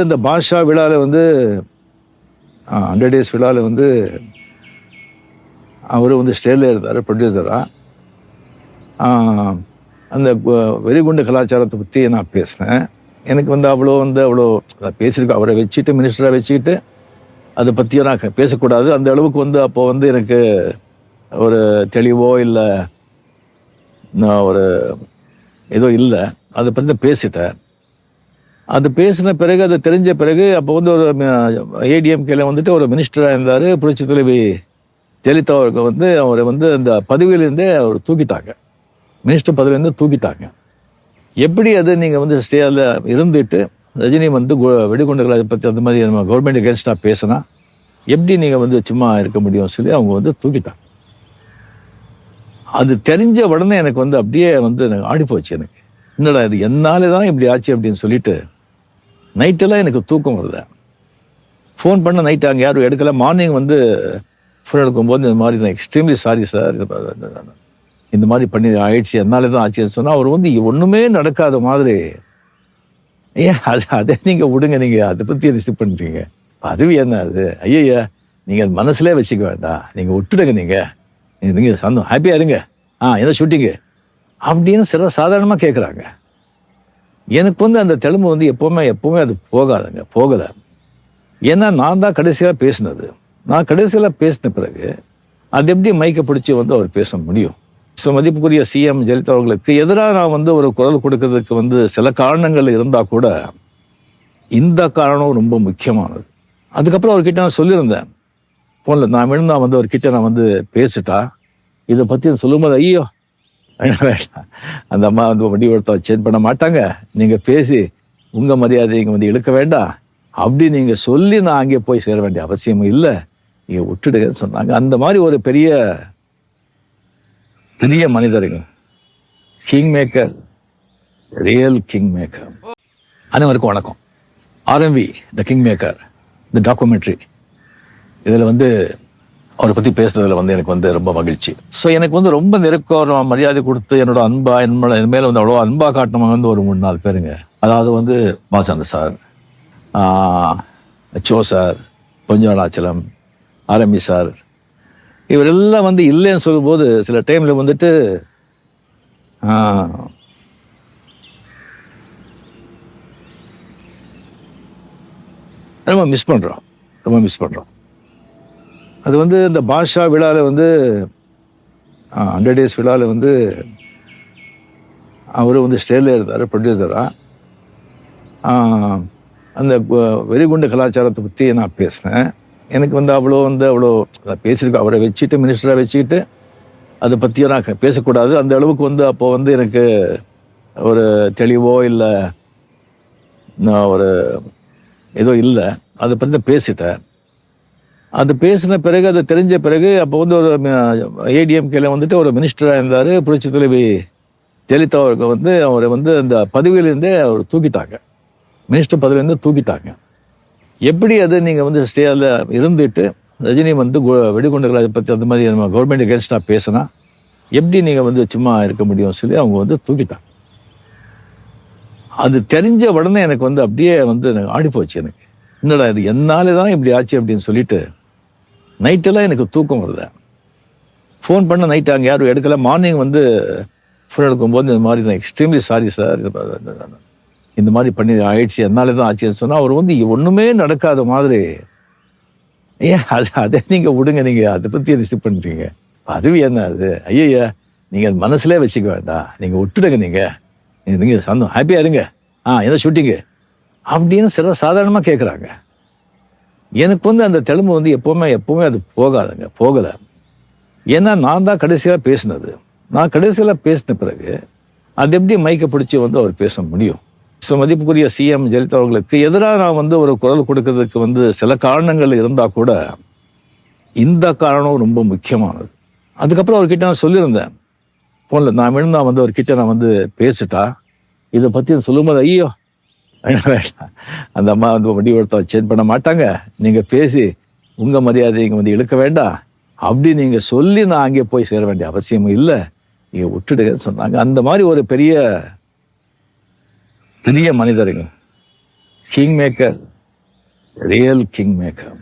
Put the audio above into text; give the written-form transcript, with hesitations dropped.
இந்த பாஷா விழாவில் வந்து 100 டேஸ் விழாவில் வந்து அவர் வந்து ஸ்டேஜில் இருந்தார் ப்ரொடியூசராக. அந்த வெறிகுண்டு கலாச்சாரத்தை பற்றி நான் பேசினேன். எனக்கு வந்து அவ்வளோ பேசியிருக்கேன். அவரை வச்சுட்டு மினிஸ்டராக வச்சுக்கிட்டு அதை பற்றியும் நான் பேசக்கூடாது. அந்த அளவுக்கு வந்து அப்போ வந்து எனக்கு ஒரு தெளிவோ இல்லை ஒரு ஏதோ இல்லை. அதை பற்றி பேசிட்டேன். அது பேசின பிறகு அது தெரிஞ்ச பிறகு அப்போ வந்து ஒரு ஏடிஎம்கேல வந்துட்டு ஒரு மினிஸ்டராக இருந்தார் புரட்சி தலைவி ஜெயலலிதா அவருக்கு வந்து அவரை வந்து அந்த பதவியிலேருந்தே அவர் தூக்கிட்டாங்க. மினிஸ்டர் பதவியிலேருந்து தூக்கிட்டாங்க. எப்படி அது நீங்கள் வந்து ஸ்டேஜில் இருந்துட்டு ரஜினி வந்து வெடிகுண்டுகளை பற்றி அந்த மாதிரி நம்ம கவர்மெண்ட் அகேன்ஸ்டாக பேசினா எப்படி நீங்கள் வந்து சும்மா இருக்க முடியும் சொல்லி அவங்க வந்து தூக்கிட்டாங்க. அது தெரிஞ்ச உடனே எனக்கு வந்து அப்படியே வந்து எனக்கு ஆடிப்போச்சு. எனக்கு என்னடா இது என்னாலே தான் இப்படி ஆச்சு அப்படின்னு சொல்லிட்டு நைட்டெல்லாம் எனக்கு தூக்கம் வருது. ஃபோன் பண்ண நைட்டு அங்கே யாரும் எடுக்கல. மார்னிங் வந்து ஃபோன் எடுக்கும்போது இந்த மாதிரி தான் எக்ஸ்ட்ரீம்லி சாரி சார், இந்த மாதிரி பண்ணி ஆயிடுச்சு, என்னாலே தான் ஆச்சுன்னு சொன்னால் அவர் வந்து ஒன்றுமே நடக்காத மாதிரி அதை நீங்கள் விடுங்க, நீங்கள் அதை பற்றி ரிசீவ் பண்ணுறீங்க, அதுவும் என்ன அது ஐயா நீங்கள் மனசுலே வச்சுக்க வேண்டாம், நீங்கள் விட்டுடுங்க, நீங்கள் சந்தோம் ஹாப்பியாக இருங்க, என்ன ஷூட்டிங்கு அப்படின்னு சில சாதாரணமாக கேட்குறாங்க. எனக்கு வந்து அந்த தெலுங்கு வந்து எப்போவுமே அது போகலை. ஏன்னா நான் தான் கடைசியாக பேசினது. நான் கடைசியில் பேசின பிறகு அது எப்படி மைக்கை பிடிச்சி வந்து அவர் பேச முடியும்? மதிப்புக்குரிய சிஎம் ஜெயலலிதா அவர்களுக்கு எதிராக நான் வந்து ஒரு குரல் கொடுக்கறதுக்கு வந்து சில காரணங்கள் இருந்தால் கூட இந்த காரணம் ரொம்ப முக்கியமானது. அதுக்கப்புறம் அவர்கிட்ட நான் சொல்லியிருந்தேன் ஃபோனில், நான் வேணும்னா வந்து அவர்கிட்ட நான் வந்து பேசிட்டா இதை பற்றி சொல்லும்போது ஐயோ வேண்டாம், அந்த அம்மா வந்து வண்டி ஒருத்த சேஞ்ச் பண்ண மாட்டாங்க, நீங்கள் பேசி உங்கள் மரியாதையை இங்கே வந்து இழுக்க வேண்டாம் அப்படி நீங்கள் சொல்லி நான் அங்கே போய் சேர வேண்டிய அவசியமும் இல்லை, நீங்கள் விட்டுடுங்கன்னு சொன்னாங்க. அந்த மாதிரி ஒரு பெரிய மனிதருங்க, king maker, real king maker. அனைவருக்கும் வணக்கம். ஆர்எம்வி த கிங் மேக்கர், இந்த டாக்குமெண்ட்ரி, இதில் வந்து அவரை பற்றி பேசுறதுல வந்து எனக்கு வந்து ரொம்ப மகிழ்ச்சி. ஸோ எனக்கு வந்து ரொம்ப நெருக்கம் மரியாதை கொடுத்து என்னோட என் மேலே வந்து அவ்வளோ அன்பா காட்டினவங்க வந்து ஒரு 3-4 பேருங்க. அதாவது வந்து பாலச்சந்தர் சார், சோ சார், பொஞ்சவனாச்சலம், ஆர்எம்பி சார், இவரெல்லாம் வந்து இல்லைன்னு சொல்லும்போது சில டைம்ல வந்துட்டு ரொம்ப மிஸ் பண்றோம். அது வந்து இந்த பாஷா விழாவில் வந்து 100 டேஸ் விழாவில் வந்து அவர் வந்து ஸ்டேஜில் இருந்தார் ப்ரொடியூசராக. அந்த வெறிகுண்டு கலாச்சாரத்தை பற்றி நான் பேசினேன். எனக்கு வந்து அவ்வளோ பேசியிருக்கேன். அவரை வச்சுட்டு மினிஸ்டராக வச்சுக்கிட்டு அதை பற்றியும் நான் பேசக்கூடாது. அந்த அளவுக்கு வந்து அப்போ வந்து எனக்கு ஒரு தெளிவோ இல்லை ஒரு ஏதோ இல்லை. அதை பற்றி பேசிட்டேன். அது பேசின பிறகு அது தெரிஞ்ச பிறகு அப்போ வந்து ஒரு ஏடிஎம்கேல வந்துட்டு ஒரு மினிஸ்டராக இருந்தார் புரட்சி தலைவி ஜெயலலிதா அவருக்கு வந்து அவரை வந்து அந்த பதவியிலேருந்தே அவர் தூக்கிட்டாங்க. மினிஸ்டர் பதவியிலேருந்து தூக்கிட்டாங்க. எப்படி அது நீங்கள் வந்து ஸ்டேஜில் இருந்துட்டு ரஜினி வந்து வெடிகுண்டுகளை பற்றி அந்த மாதிரி நம்ம கவர்மெண்ட் அகேன்ஸ்டாக பேசினா எப்படி நீங்கள் வந்து சும்மா இருக்க முடியும் சொல்லி அவங்க வந்து தூக்கிட்டாங்க. அது தெரிஞ்ச உடனே எனக்கு வந்து அப்படியே வந்து எனக்கு ஆடிப்போச்சு. எனக்கு என்னடா இது என்னாலே தான் இப்படி ஆச்சு அப்படின்னு சொல்லிட்டு நைட்டெல்லாம் எனக்கு தூக்கம் வருது. ஃபோன் பண்ண நைட்டு அங்கே யாரும் எடுக்கல. மார்னிங் வந்து ஃபோன் எடுக்கும்போது இந்த மாதிரி தான் எக்ஸ்ட்ரீம்லி சாரி சார், இந்த மாதிரி பண்ணி ஆயிடுச்சு, என்னாலே தான் ஆச்சுன்னு சொன்னால் அவர் வந்து ஒன்றுமே நடக்காத மாதிரி அதை நீங்கள் விடுங்க, நீங்கள் அதை பற்றி ரிசீவ் பண்ணுறீங்க, அதுவும் என்ன அது ஐயா நீங்கள் மனசுலே வச்சுக்க வேண்டாம், நீங்கள் விட்டுடுங்க, நீங்கள் சந்தோம் ஹாப்பியாக இருங்க, என்ன ஷூட்டிங்கு அப்படின்னு சில சாதாரணமாக கேட்குறாங்க. எனக்கு வந்து அந்த தெலுங்கு வந்து எப்போவுமே அது போகலை. ஏன்னா நான் தான் கடைசியாக பேசினது. நான் கடைசியில் பேசின பிறகு அது எப்படி மைக்கை பிடிச்சி வந்து அவர் பேச முடியும்? மதிப்புக்குரிய சிஎம் ஜெயலலிதா அவர்களுக்கு எதிராக நான் வந்து ஒரு குரல் கொடுக்கறதுக்கு வந்து சில காரணங்கள் இருந்தால் கூட இந்த காரணம் ரொம்ப முக்கியமானது. அதுக்கப்புறம் அவர்கிட்ட நான் சொல்லியிருந்தேன் ஃபோனில், நான் வேணும்னா வந்து அவர்கிட்ட நான் வந்து பேசிட்டா இதை பற்றி சொல்லும்போது ஐயோ வேண்டாம், அந்த அம்மா வந்து வண்டி ஒருத்த சேஞ்ச் பண்ண மாட்டாங்க, நீங்கள் பேசி உங்கள் மரியாதையை இங்கே வந்து இழுக்க வேண்டாம் அப்படி நீங்கள் சொல்லி நான் அங்கே போய் சேர வேண்டிய அவசியமும் இல்லை, நீங்கள் விட்டுடுங்கன்னு சொன்னாங்க. அந்த மாதிரி ஒரு பெரிய மனிதருங்க, king maker, real king maker.